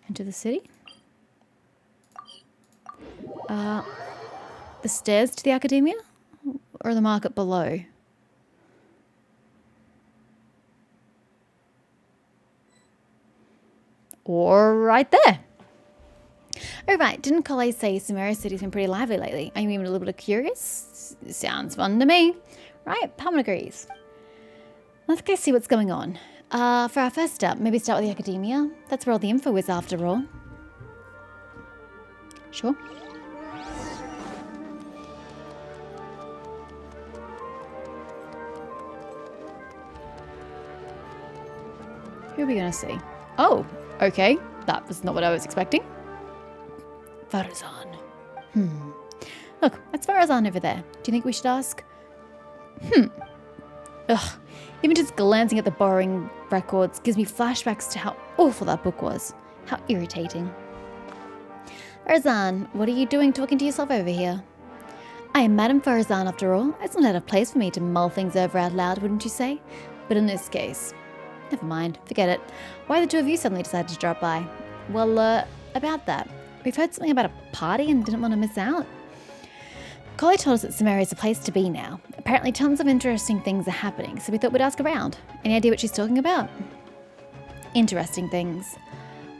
Enter the city. The stairs to the academia? Or the market below? Or right there. Oh, right. Didn't Collie say Sumeria City's been pretty lively lately? Are you even a little bit curious? Sounds fun to me. Right, Palmer agrees. Let's go see what's going on. For our first step, maybe start with the academia. That's where all the info is, after all. Sure. Who are we going to see? Oh, okay. That was not what I was expecting. Farazan. Look, that's Farazan over there. Do you think we should ask? Ugh. Even just glancing at the borrowing records gives me flashbacks to how awful that book was. How irritating. Farazan, what are you doing talking to yourself over here? I am Madame Farazan after all. It's not out of place for me to mull things over out loud, wouldn't you say? But in this case... Never mind, forget it. Why the two of you suddenly decided to drop by? Well, about that. We've heard something about a party and didn't want to miss out. Collie told us that Sumeria is a place to be now. Apparently tons of interesting things are happening, so we thought we'd ask around. Any idea what she's talking about? Interesting things.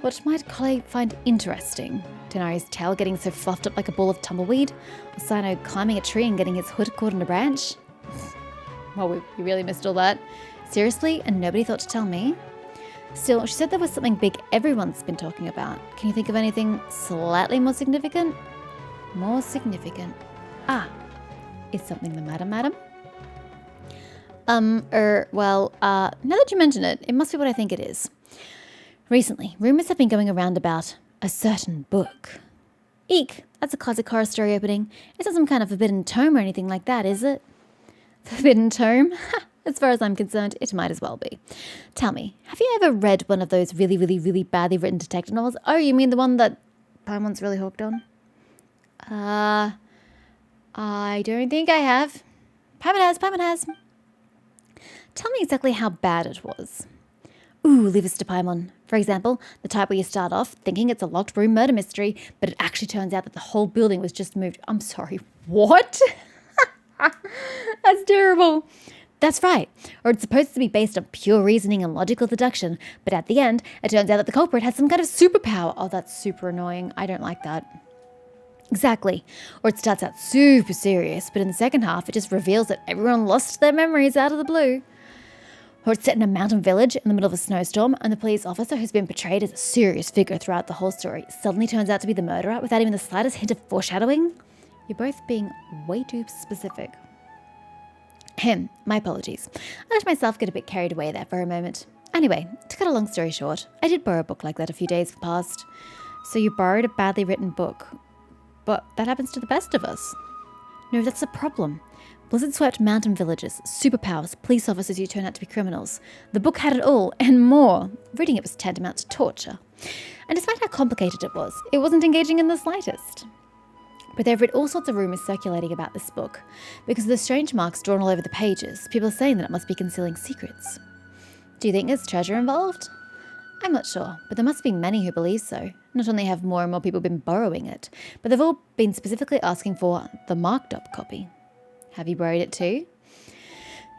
What might Collie find interesting? Denari's tail getting so fluffed up like a ball of tumbleweed? Or Sino climbing a tree and getting his hood caught in a branch? Well, we really missed all that. Seriously? And nobody thought to tell me? Still, she said there was something big everyone's been talking about. Can you think of anything slightly more significant? More significant. Is something the matter, madam? Now that you mention it, it must be what I think it is. Recently, rumours have been going around about a certain book. Eek, that's a classic horror story opening. It's not some kind of forbidden tome or anything like that, is it? Forbidden tome? As far as I'm concerned, it might as well be. Tell me, have you ever read one of those really, really, really badly written detective novels? Oh, you mean the one that Paimon's really hooked on? I don't think I have. Paimon has. Tell me exactly how bad it was. Ooh, leave us to Paimon. For example, the type where you start off thinking it's a locked room murder mystery, but it actually turns out that the whole building was just moved. I'm sorry, what? That's terrible. That's right. Or it's supposed to be based on pure reasoning and logical deduction, but at the end, it turns out that the culprit has some kind of superpower. Oh, that's super annoying. I don't like that. Exactly. Or it starts out super serious, but in the second half, it just reveals that everyone lost their memories out of the blue. Or it's set in a mountain village in the middle of a snowstorm, and the police officer who's been portrayed as a serious figure throughout the whole story suddenly turns out to be the murderer without even the slightest hint of foreshadowing. You're both being way too specific. My apologies. I let myself get a bit carried away there for a moment. Anyway, to cut a long story short, I did borrow a book like that a few days past. So you borrowed a badly written book. But that happens to the best of us. No, that's the problem. Blizzard swept mountain villages, superpowers, police officers who turn out to be criminals. The book had it all, and more. Reading it was tantamount to torture. And despite how complicated it wasn't engaging in the slightest. But there have been all sorts of rumours circulating about this book. Because of the strange marks drawn all over the pages, people are saying that it must be concealing secrets. Do you think there's treasure involved? I'm not sure, but there must be many who believe so. Not only have more and more people been borrowing it, but they've all been specifically asking for the marked up copy. Have you borrowed it too?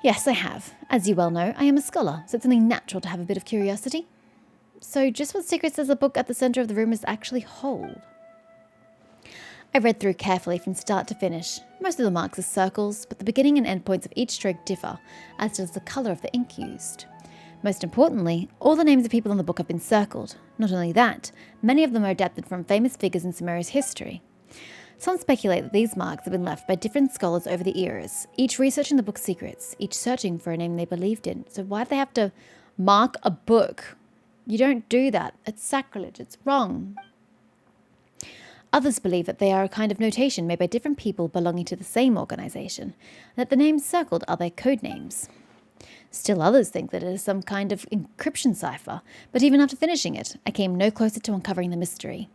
Yes, I have. As you well know, I am a scholar, so it's only natural to have a bit of curiosity. So just what secrets does the book at the centre of the rumours actually hold? I read through carefully from start to finish. Most of the marks are circles, but the beginning and end points of each stroke differ, as does the colour of the ink used. Most importantly, all the names of people in the book have been circled. Not only that, many of them are adapted from famous figures in Sumeria's history. Some speculate that these marks have been left by different scholars over the eras, each researching the book's secrets, each searching for a name they believed in. So why do they have to mark a book? You don't do that. It's sacrilege. It's wrong. Others believe that they are a kind of notation made by different people belonging to the same organisation, and that the names circled are their code names. Still others think that it is some kind of encryption cipher, but even after finishing it, I came no closer to uncovering the mystery.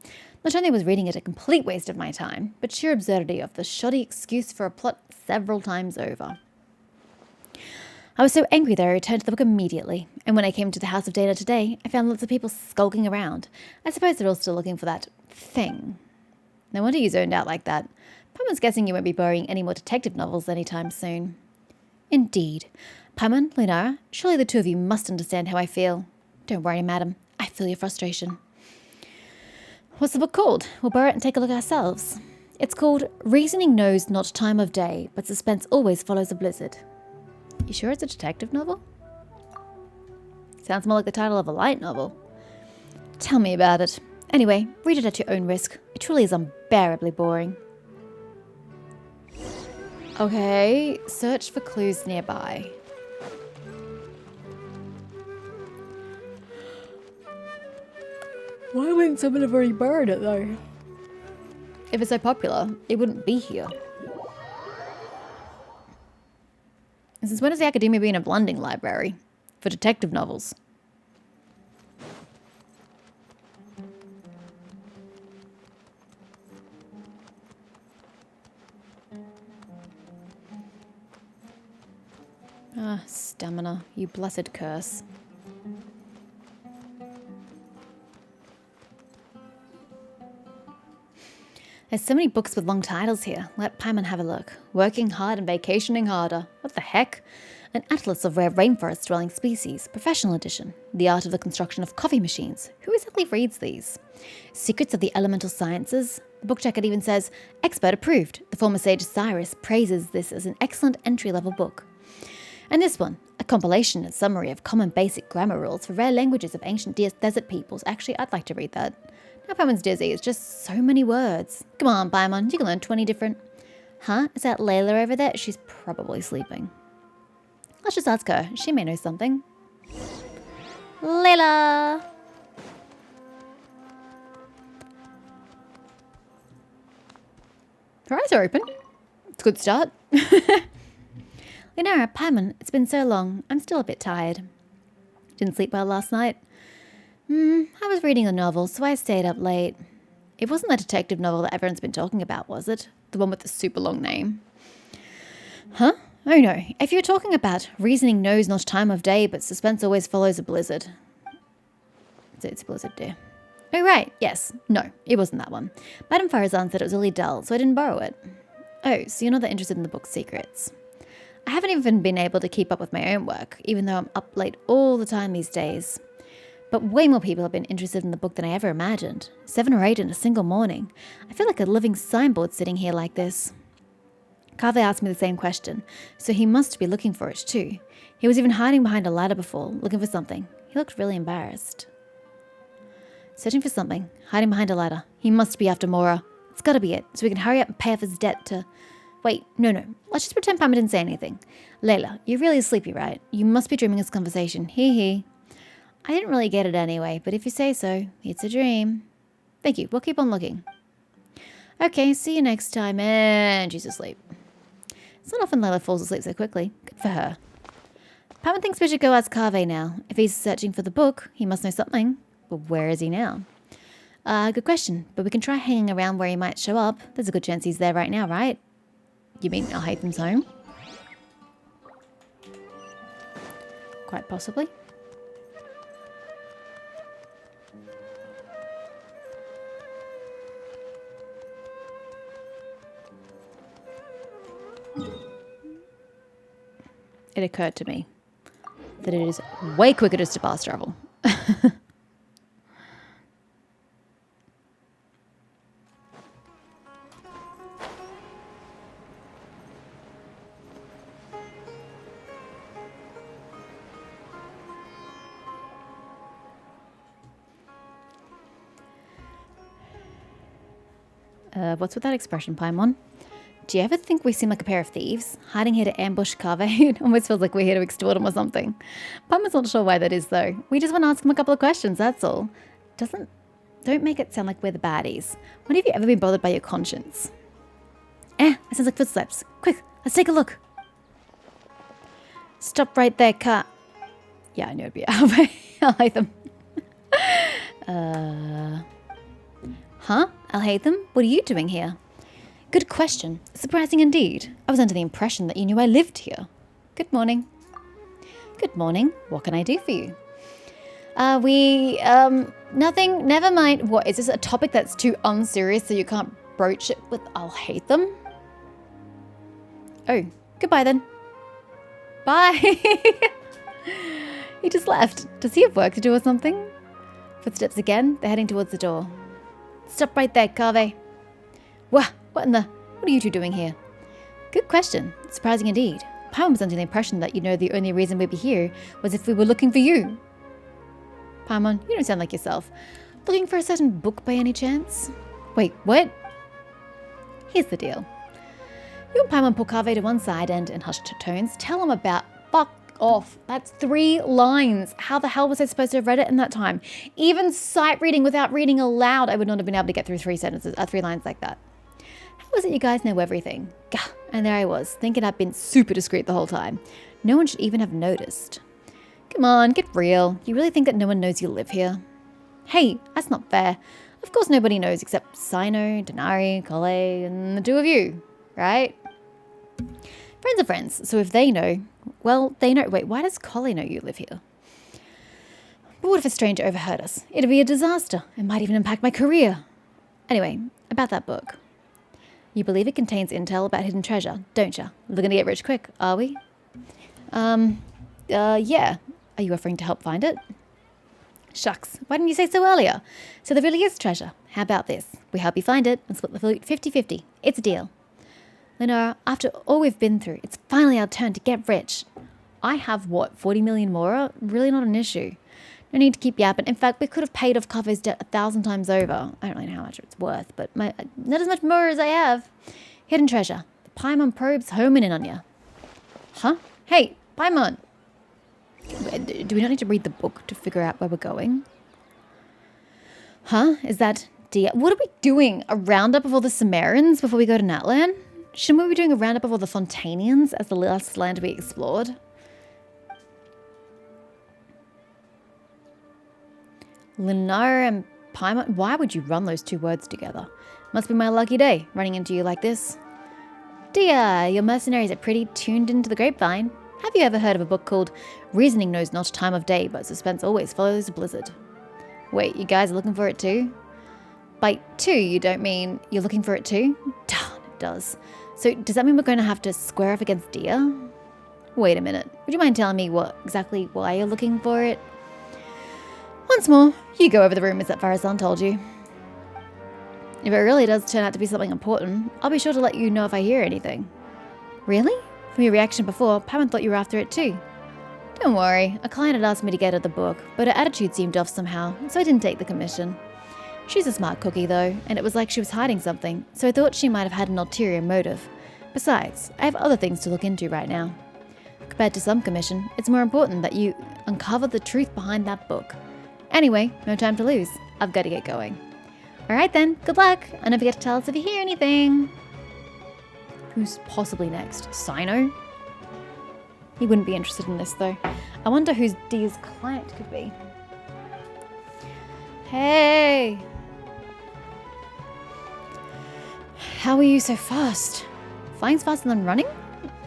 Not only was reading it a complete waste of my time, but sheer absurdity of the shoddy excuse for a plot several times over. I was so angry that I returned to the book immediately, and when I came to the House of Data today, I found lots of people skulking around. I suppose they're all still looking for that thing. No wonder you zoned out like that. Paimon's guessing you won't be borrowing any more detective novels anytime soon. Indeed. Paimon, Lunara, surely the two of you must understand how I feel. Don't worry, madam. I feel your frustration. What's the book called? We'll borrow it and take a look ourselves. It's called Reasoning Knows Not Time of Day, but Suspense Always Follows a Blizzard. You sure it's a detective novel? Sounds more like the title of a light novel. Tell me about it. Anyway, read it at your own risk. It truly is unbearably boring. Okay, search for clues nearby. Why wouldn't someone have already borrowed it though? If it's so popular, it wouldn't be here. And since when has the Academia been a blending library for detective novels? Ah, stamina, you blessed curse. There's so many books with long titles here. Let Paimon have a look. Working hard and vacationing harder. What the heck? An atlas of rare rainforest-dwelling species. Professional edition. The art of the construction of coffee machines. Who exactly reads these? Secrets of the elemental sciences. The book jacket even says, expert approved. The former sage Cyrus praises this as an excellent entry-level book. And this one, a compilation and summary of common basic grammar rules for rare languages of ancient desert peoples. Actually, I'd like to read that. Now Paimon's dizzy. It's just so many words. Come on, Paimon. You can learn 20 different... Huh? Is that Layla over there? She's probably sleeping. Let's just ask her. She may know something. Layla! Her eyes are open. It's a good start. Lunara, Paimon, it's been so long. I'm still a bit tired. Didn't sleep well last night. I was reading a novel, so I stayed up late. It wasn't the detective novel that everyone's been talking about, was it? The one with the super long name. Huh? Oh no, if you're talking about Reasoning Knows Not Time of Day, but Suspense Always Follows a Blizzard. It's a blizzard, dear. Oh right, yes. No, it wasn't that one. Madame Farazan said it was really dull, so I didn't borrow it. Oh, so you're not that interested in the book's secrets. I haven't even been able to keep up with my own work, even though I'm up late all the time these days. But way more people have been interested in the book than I ever imagined. 7 or 8 in a single morning. I feel like a living signboard sitting here like this. Kaveh asked me the same question, so he must be looking for it too. He was even hiding behind a ladder before, looking for something. He looked really embarrassed. Searching for something, hiding behind a ladder. He must be after Mora. It's gotta be it, so we can hurry up and pay off his debt to... Wait, no. Let's just pretend Paimon didn't say anything. Layla, you're really sleepy, right? You must be dreaming this conversation. Hee. I didn't really get it anyway, but if you say so, it's a dream. Thank you. We'll keep on looking. Okay, see you next time. And she's asleep. It's not often Layla falls asleep so quickly. Good for her. Paimon thinks we should go ask Kaveh now. If he's searching for the book, he must know something. But where is he now? Good question. But we can try hanging around where he might show up. There's a good chance he's there right now, right? You mean Al-Haytham's home? Quite possibly. It occurred to me that it is way quicker just to fast travel. What's with that expression, Paimon? Do you ever think we seem like a pair of thieves? Hiding here to ambush Kaveh? It almost feels like we're here to extort him or something. Paimon's not sure why that is, though. We just want to ask him a couple of questions, that's all. Don't make it sound like we're the baddies. When have you ever been bothered by your conscience? It sounds like footsteps. Quick, let's take a look. Stop right there, car. Yeah, I knew it'd be Al-Haytham. Huh? Al-Haytham? What are you doing here? Good question. Surprising indeed. I was under the impression that you knew I lived here. Good morning. Good morning. What can I do for you? Nothing. Never mind. What, is this a topic that's too unserious so you can't broach it with I'll hate them? Oh, goodbye then. Bye. He just left. Does he have work to do or something? Footsteps again. They're heading towards the door. Stop right there, Kaveh. What are you two doing here? Good question. Surprising indeed. Paimon was under the impression that the only reason we'd be here was if we were looking for you. Paimon, you don't sound like yourself. Looking for a certain book by any chance? Wait, what? Here's the deal. You and Paimon pull Kaveh to one side and, in hushed tones, tell him about fuck off. That's 3 lines. How the hell was I supposed to have read it in that time? Even sight reading without reading aloud, I would not have been able to get through 3 lines like that. How was it you guys know everything? Gah, and there I was, thinking I'd been super discreet the whole time. No one should even have noticed. Come on, get real. You really think that no one knows you live here? Hey, that's not fair. Of course nobody knows except Sino, Denari, Kole, and the 2 of you, right? Friends are friends, so if they know, well, they know. Wait, why does Kole know you live here? But what if a stranger overheard us? It'd be a disaster. It might even impact my career. Anyway, about that book. You believe it contains intel about hidden treasure, don't you? Looking to get rich quick, are we? Yeah. Are you offering to help find it? Shucks, why didn't you say so earlier? So there really is treasure. How about this? We help you find it and split the loot 50-50. It's a deal. Lunara, after all we've been through, it's finally our turn to get rich. I have, 40 million more? Really not an issue. No need to keep yapping. In fact, we could have paid off Kaveh's debt 1,000 times over. I don't really know how much it's worth, but not as much more as I have. Hidden treasure. The Paimon probe's homing in on you. Huh? Hey, Paimon. Do we not need to read the book to figure out where we're going? Huh? Is that Dia? What are we doing? A roundup of all the Sumerians before we go to Natlan? Shouldn't we be doing a roundup of all the Fontanians as the last land we explored? Lunara and Paimon? Why would you run those 2 words together? Must be my lucky day, running into you like this. Dia, your mercenaries are pretty tuned into the grapevine. Have you ever heard of a book called Reasoning Knows Not Time of Day, but Suspense Always Follows a Blizzard? Wait, you guys are looking for it too? By 2, you don't mean you're looking for it too? Darn, it does. So does that mean we're going to have to square off against Dia? Wait a minute. Would you mind telling me exactly why you're looking for it? Once more, you go over the rumors that Farazan told you. If it really does turn out to be something important, I'll be sure to let you know if I hear anything. Really? From your reaction before, Paimon thought you were after it too. Don't worry, a client had asked me to get her the book, but her attitude seemed off somehow, so I didn't take the commission. She's a smart cookie though, and it was like she was hiding something, so I thought she might have had an ulterior motive. Besides, I have other things to look into right now. Compared to some commission, it's more important that you uncover the truth behind that book. Anyway, no time to lose. I've got to get going. Alright then, good luck, and don't forget to tell us if you hear anything. Who's possibly next? Sino? He wouldn't be interested in this though. I wonder who Dee's client could be. Hey! How are you so fast? Flying's faster than running?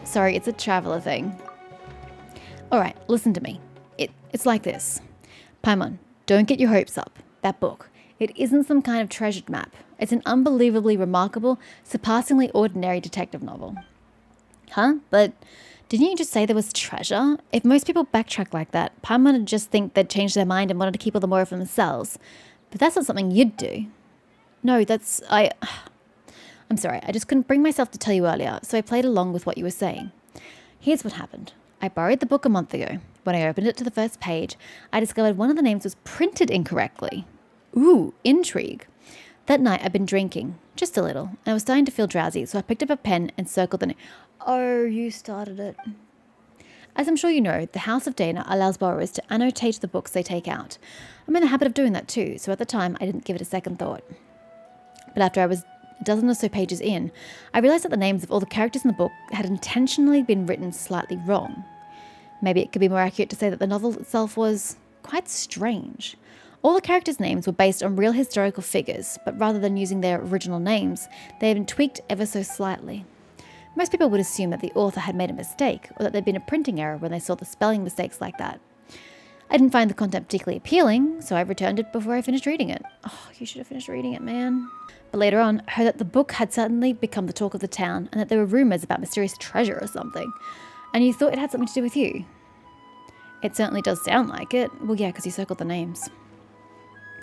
Sorry, it's a traveler thing. Alright, listen to me. It's like this. Paimon, don't get your hopes up. That book. It isn't some kind of treasured map. It's an unbelievably remarkable, surpassingly ordinary detective novel. Huh? But didn't you just say there was treasure? If most people backtrack like that, Paimon would just think they'd changed their mind and wanted to keep all the more for themselves. But that's not something you'd do. No, I'm sorry, I just couldn't bring myself to tell you earlier, so I played along with what you were saying. Here's what happened. I borrowed the book a month ago. When I opened it to the first page, I discovered one of the names was printed incorrectly. Ooh, intrigue. That night I'd been drinking, just a little, and I was starting to feel drowsy, so I picked up a pen and circled the name. Oh, you started it. As I'm sure you know, the House of Dana allows borrowers to annotate the books they take out. I'm in the habit of doing that too, so at the time I didn't give it a second thought. But after I was a dozen or so pages in, I realized that the names of all the characters in the book had intentionally been written slightly wrong. Maybe it could be more accurate to say that the novel itself was quite strange. All the characters' names were based on real historical figures, but rather than using their original names, they had been tweaked ever so slightly. Most people would assume that the author had made a mistake or that there'd been a printing error when they saw the spelling mistakes like that. I didn't find the content particularly appealing, so I returned it before I finished reading it. Oh, you should have finished reading it, man. But later on, I heard that the book had suddenly become the talk of the town and that there were rumours about mysterious treasure or something. And you thought it had something to do with you. It certainly does sound like it. Well, yeah, because you circled the names.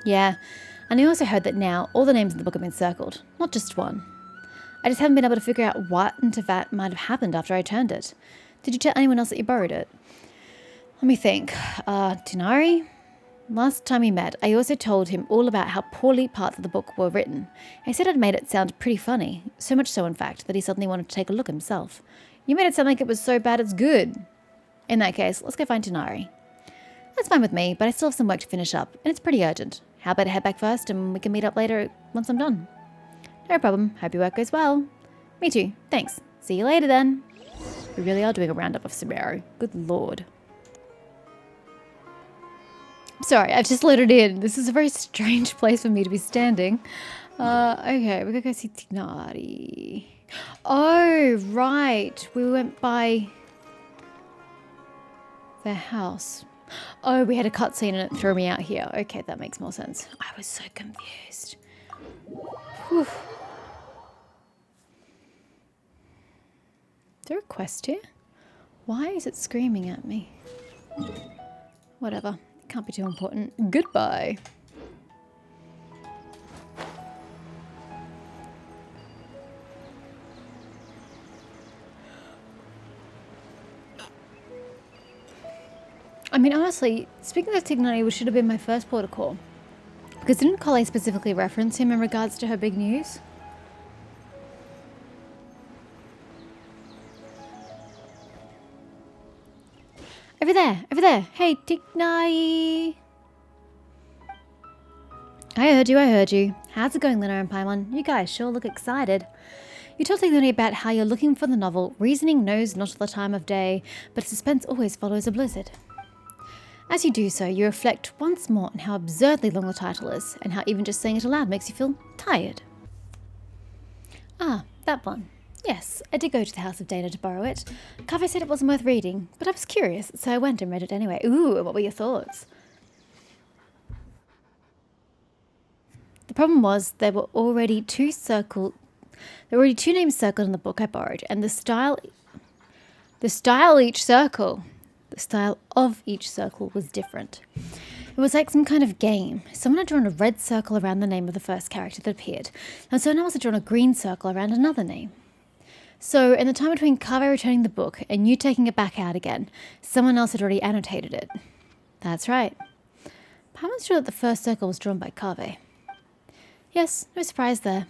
Yeah, and I also heard that now all the names in the book have been circled, not just one. I just haven't been able to figure out what into that might have happened after I returned it. Did you tell anyone else that you borrowed it? Let me think. Tinari? Last time we met, I also told him all about how poorly parts of the book were written. I said I'd made it sound pretty funny, so much so in fact that he suddenly wanted to take a look himself. You made it sound like it was so bad it's good. In that case, let's go find Tinari. That's fine with me, but I still have some work to finish up, and it's pretty urgent. How about I head back first and we can meet up later once I'm done? No problem. Hope your work goes well. Me too. Thanks. See you later then. We really are doing a roundup of Sumeru. Good lord. Sorry, I've just loaded in. This is a very strange place for me to be standing. Okay, we're gonna go see Tinari. Oh, right. We went by their house. Oh, we had a cutscene and it threw me out here. Okay, that makes more sense. I was so confused. Whew. Is there a quest here? Why is it screaming at me? Whatever. It can't be too important. Goodbye. I mean, honestly, speaking of Tignani, which should have been my first port of call. Because didn't Collei specifically reference him in regards to her big news? Over there, over there. Hey, Tignai. I heard you. How's it going, Lunara and Paimon? You guys sure look excited. You told Tignani about how you're looking for the novel. Reasoning knows not the time of day, but suspense always follows a blizzard. As you do so, you reflect once more on how absurdly long the title is, and how even just saying it aloud makes you feel tired. Ah, that one. Yes, I did go to the House of Dana to borrow it. Kaveh said it wasn't worth reading, but I was curious, so I went and read it anyway. Ooh, what were your thoughts? The problem was there were already two names circled in the book I borrowed, and the style of each circle was different. It was like some kind of game. Someone had drawn a red circle around the name of the first character that appeared, and someone else had drawn a green circle around another name. So, in the time between Kaveh returning the book and you taking it back out again, someone else had already annotated it. That's right. Paimon's sure that the first circle was drawn by Kaveh. Yes, no surprise there.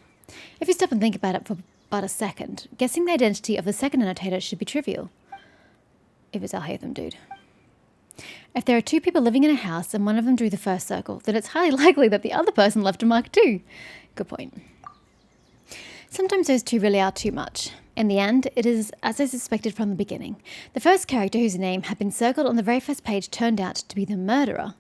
If you stop and think about it for but a second, guessing the identity of the second annotator should be trivial. If it's Alhaitham dude. If there are two people living in a house and one of them drew the first circle, then it's highly likely that the other person left a mark too. Good point. Sometimes those two really are too much. In the end, it is as I suspected from the beginning. The first character whose name had been circled on the very first page turned out to be the murderer.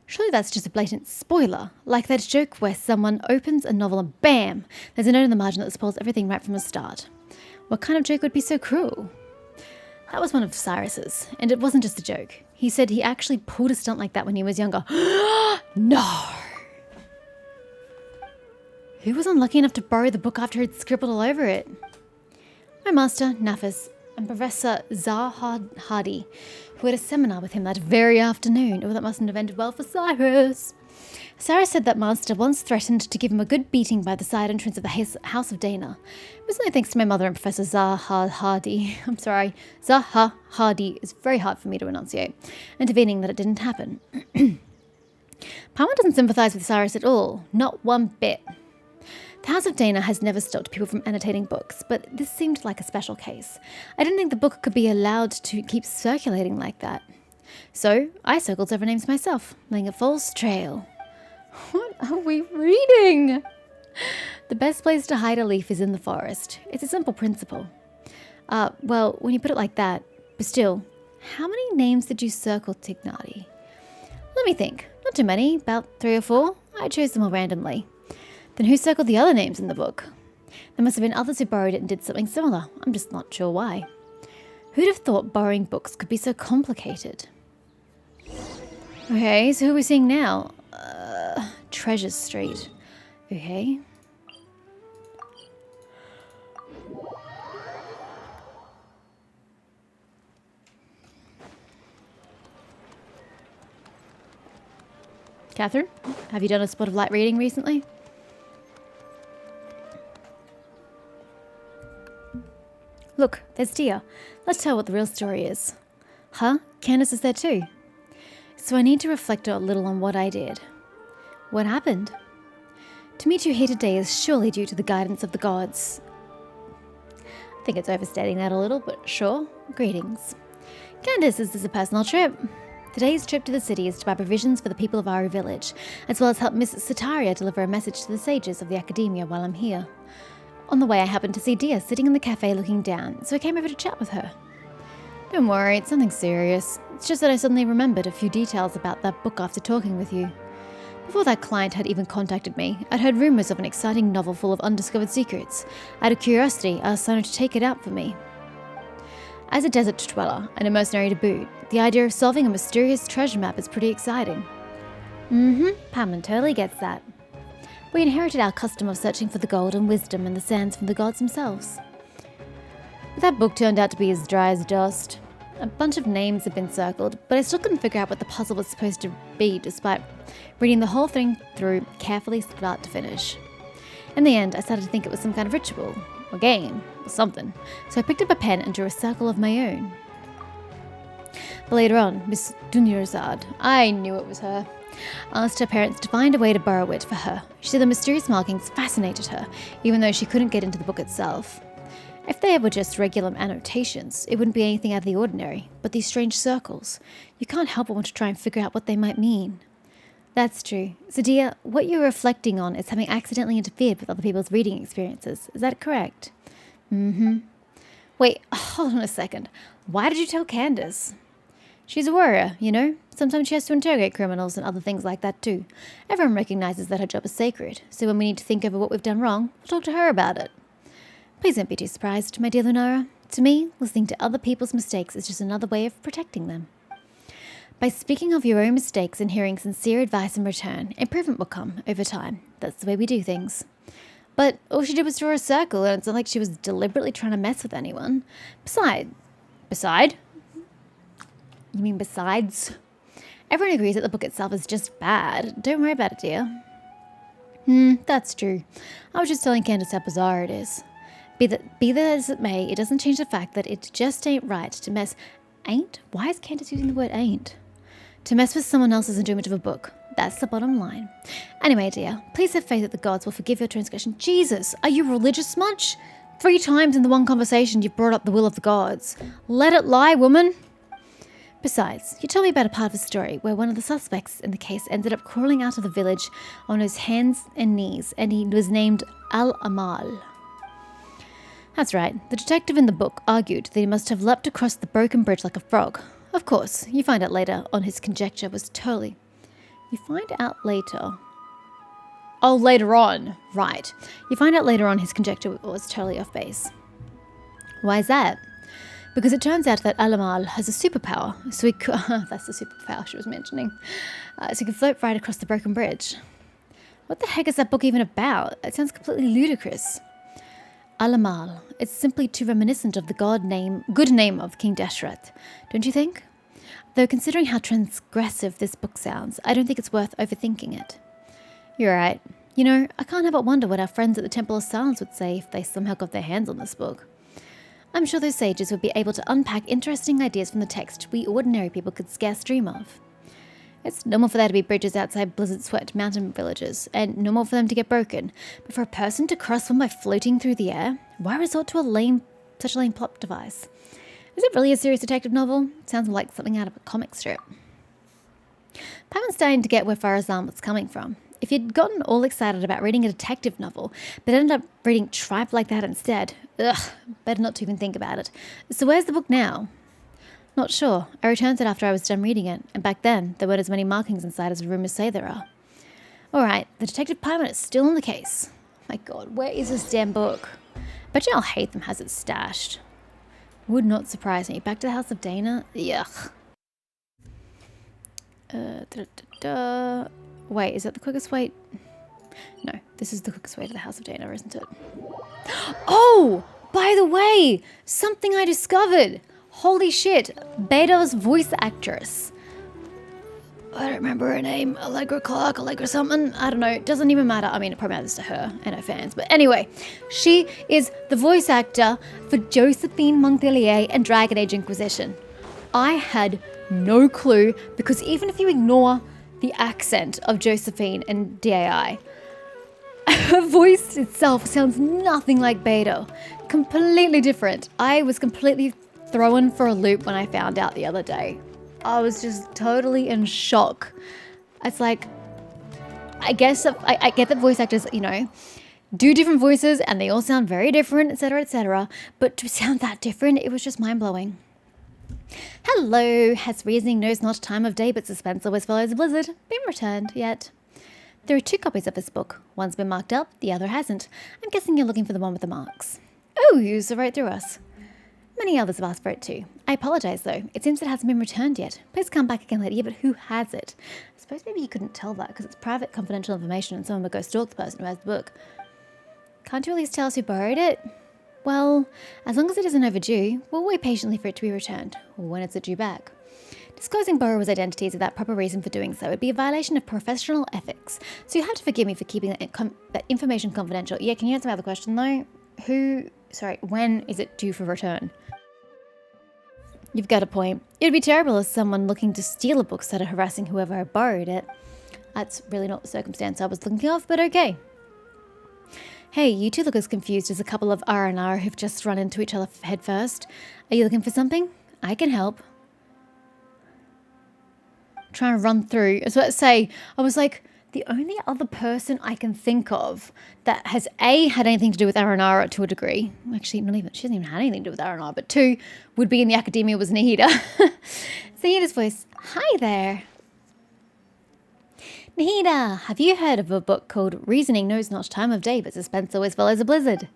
Surely that's just a blatant spoiler, like that joke where someone opens a novel and BAM! There's a note in the margin that spoils everything right from the start. What kind of joke would be so cruel? That was one of Cyrus's, and it wasn't just a joke. He said he actually pulled a stunt like that when he was younger. No! Who was unlucky enough to borrow the book after he'd scribbled all over it? My master, Nafis, and Professor Zahad Hardy, who had a seminar with him that very afternoon. Oh, that mustn't have ended well for Cyrus. Cyrus said that master once threatened to give him a good beating by the side entrance of the House of Dana. It was only thanks to my mother and Professor Zaha Hardy. I'm sorry, Zaha Hardy is very hard for me to enunciate, intervening that it didn't happen. Paimon doesn't sympathise with Cyrus at all, not one bit. The House of Dana has never stopped people from annotating books, but this seemed like a special case. I didn't think the book could be allowed to keep circulating like that. So I circled several names myself, laying a false trail. What are we reading? The best place to hide a leaf is in the forest. It's a simple principle. Well, when you put it like that, but still, how many names did you circle, Tignati? Let me think. Not too many, about 3 or 4. I chose them all randomly. Then who circled the other names in the book? There must have been others who borrowed it and did something similar. I'm just not sure why. Who'd have thought borrowing books could be so complicated? Okay, so who are we seeing now? Treasure Street. Okay. Catherine, have you done a spot of light reading recently? Look, there's Dia. Let's tell what the real story is. Huh? Candace is there too. So I need to reflect a little on what I did. What happened? To meet you here today is surely due to the guidance of the gods. I think it's overstating that a little, but sure. Greetings. Candace, is this a personal trip? Today's trip to the city is to buy provisions for the people of our village, as well as help Miss Sataria deliver a message to the sages of the academia while I'm here. On the way, I happened to see Dia sitting in the cafe looking down, so I came over to chat with her. Don't worry, it's nothing serious. It's just that I suddenly remembered a few details about that book after talking with you. Before that client had even contacted me, I'd heard rumours of an exciting novel full of undiscovered secrets. Out of curiosity, I asked Sana to take it out for me. As a desert dweller and a mercenary to boot, the idea of solving a mysterious treasure map is pretty exciting. Paimon totally gets that. We inherited our custom of searching for the gold and wisdom in the sands from the gods themselves. But that book turned out to be as dry as dust. A bunch of names had been circled, but I still couldn't figure out what the puzzle was supposed to be despite reading the whole thing through carefully start to finish. In the end, I started to think it was some kind of ritual, or game, or something, so I picked up a pen and drew a circle of my own. But later on, Miss Dunyarzad, I knew it was her, asked her parents to find a way to borrow it for her. She said the mysterious markings fascinated her, even though she couldn't get into the book itself. If they were just regular annotations, it wouldn't be anything out of the ordinary, but these strange circles, you can't help but want to try and figure out what they might mean. That's true. So dear, what you're reflecting on is having accidentally interfered with other people's reading experiences. Is that correct? Wait, hold on a second. Why did you tell Candace? She's a warrior, you know? Sometimes she has to interrogate criminals and other things like that too. Everyone recognizes that her job is sacred, so when we need to think over what we've done wrong, we'll talk to her about it. Please don't be too surprised, my dear Lunara. To me, listening to other people's mistakes is just another way of protecting them. By speaking of your own mistakes and hearing sincere advice in return, improvement will come over time. That's the way we do things. But all she did was draw a circle, and it's not like she was deliberately trying to mess with anyone. Besides? You mean besides? Everyone agrees that the book itself is just bad. Don't worry about it, dear. That's true. I was just telling Candace how bizarre it is. Be that as it may, it doesn't change the fact that it just ain't right to mess... Ain't? Why is Candace using the word ain't? To mess with someone else's enjoyment of a book. That's the bottom line. Anyway, dear, please have faith that the gods will forgive your transgression. Jesus, are you religious much? 3 times in the one conversation you've brought up the will of the gods. Let it lie, woman. Besides, you told me about a part of the story where one of the suspects in the case ended up crawling out of the village on his hands and knees, and he was named Al-Amal. That's right. The detective in the book argued that he must have leapt across the broken bridge like a frog. Of course, you find out later on his conjecture was totally... You find out later... Oh, later on. Right. You find out later on his conjecture was totally off base. Why is that? Because it turns out that Al-Amal has a superpower, so he could... That's the superpower she was mentioning. So he can float right across the broken bridge. What the heck is that book even about? It sounds completely ludicrous. Al-Amal. It's simply too reminiscent of the good name of King Dashrath, don't you think? Though considering how transgressive this book sounds, I don't think it's worth overthinking it. You're right. You know, I can't help but wonder what our friends at the Temple of Silence would say if they somehow got their hands on this book. I'm sure those sages would be able to unpack interesting ideas from the text we ordinary people could scarce dream of. It's normal for there to be bridges outside blizzard-swept mountain villages, and normal for them to get broken, but for a person to cross one by floating through the air, why resort to such a lame plot device? Is it really a serious detective novel? It sounds like something out of a comic strip. Paimon's starting to get where Farazan was coming from. If you'd gotten all excited about reading a detective novel, but ended up reading tripe like that instead, better not to even think about it. So where's the book now? Not sure. I returned it after I was done reading it, and back then, there weren't as many markings inside as rumors say there are. Alright, the Detective Paimon is still on the case. My God, where is this damn book? Bet you I'll hate them has it stashed. Would not surprise me. Back to the House of Dana? Yuck. Wait, is that the quickest way? No, this is the quickest way to the House of Dana, isn't it? Oh, by the way, something I discovered. Holy shit, Beta's voice actress. I don't remember her name. Allegra Clark, Allegra something. I don't know. It doesn't even matter. I mean, it probably matters to her and her fans. But anyway, she is the voice actor for Josephine Montpellier and Dragon Age Inquisition. I had no clue because even if you ignore the accent of Josephine and DAI, her voice itself sounds nothing like Beta. Completely different. I was completely thrown for a loop when I found out the other day. I was just totally in shock. It's like, I guess I get that voice actors, you know, do different voices and they all sound very different, etc., but to sound that different, it was just mind-blowing. Hello, has reasoning knows not time of day, but suspense always follows a blizzard been returned yet? There are 2 copies of this book. One's been marked up, the other hasn't. I'm guessing you're looking for the one with the marks. Oh, you saw right through us. Many others have asked for it too. I apologise though. It seems it hasn't been returned yet. Please come back again later. Yeah, but who has it? I suppose maybe you couldn't tell that because it's private, confidential information and someone would go stalk the person who has the book. Can't you at least tell us who borrowed it? Well, as long as it isn't overdue, we'll wait patiently for it to be returned. Or when it's due back. Disclosing borrower's identities without proper reason for doing so would be a violation of professional ethics. So you have to forgive me for keeping that information confidential. Yeah, can you answer my other question though? When is it due for return? You've got a point. It would be terrible if someone looking to steal a book started harassing whoever borrowed it. That's really not the circumstance I was thinking of, but okay. Hey, you two look as confused as a couple of R&R who've just run into each other head first. Are you looking for something? I can help. Trying to run through. I was about to say, I was like, the only other person I can think of that has had anything to do with R&R to a degree, actually she hasn't even had anything to do with R&R, but 2 would be in the academia was Nahida. Nahida's voice, hi there. Nahida, have you heard of a book called Reasoning Knows Not Time of Day, but Suspense Always Follows a Blizzard?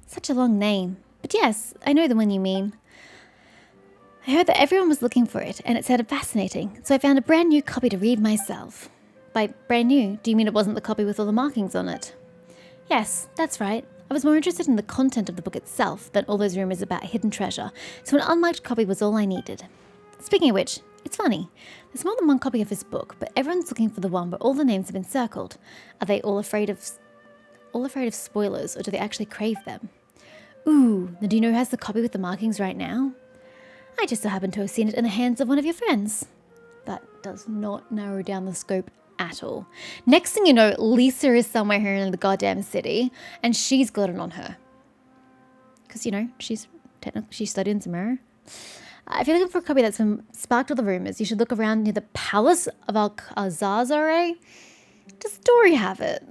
Such a long name, but yes, I know the one you mean. I heard that everyone was looking for it, and it sounded fascinating, so I found a brand new copy to read myself. By brand new, do you mean it wasn't the copy with all the markings on it? Yes, that's right. I was more interested in the content of the book itself than all those rumours about hidden treasure, so an unmarked copy was all I needed. Speaking of which, it's funny. There's more than one copy of this book, but everyone's looking for the one where all the names have been circled. Are they all afraid of spoilers, or do they actually crave them? Ooh, then do you know who has the copy with the markings right now? I just so happen to have seen it in the hands of one of your friends. That does not narrow down the scope at all. Next thing you know, Lisa is somewhere here in the goddamn city, and she's got it on her. Because, you know, she's studying some mirror. If you're looking for a copy that's been sparked all the rumours, you should look around near the Palace of Alcazare. Does Dory have it?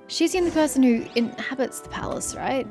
She's the only person who inhabits the palace, right?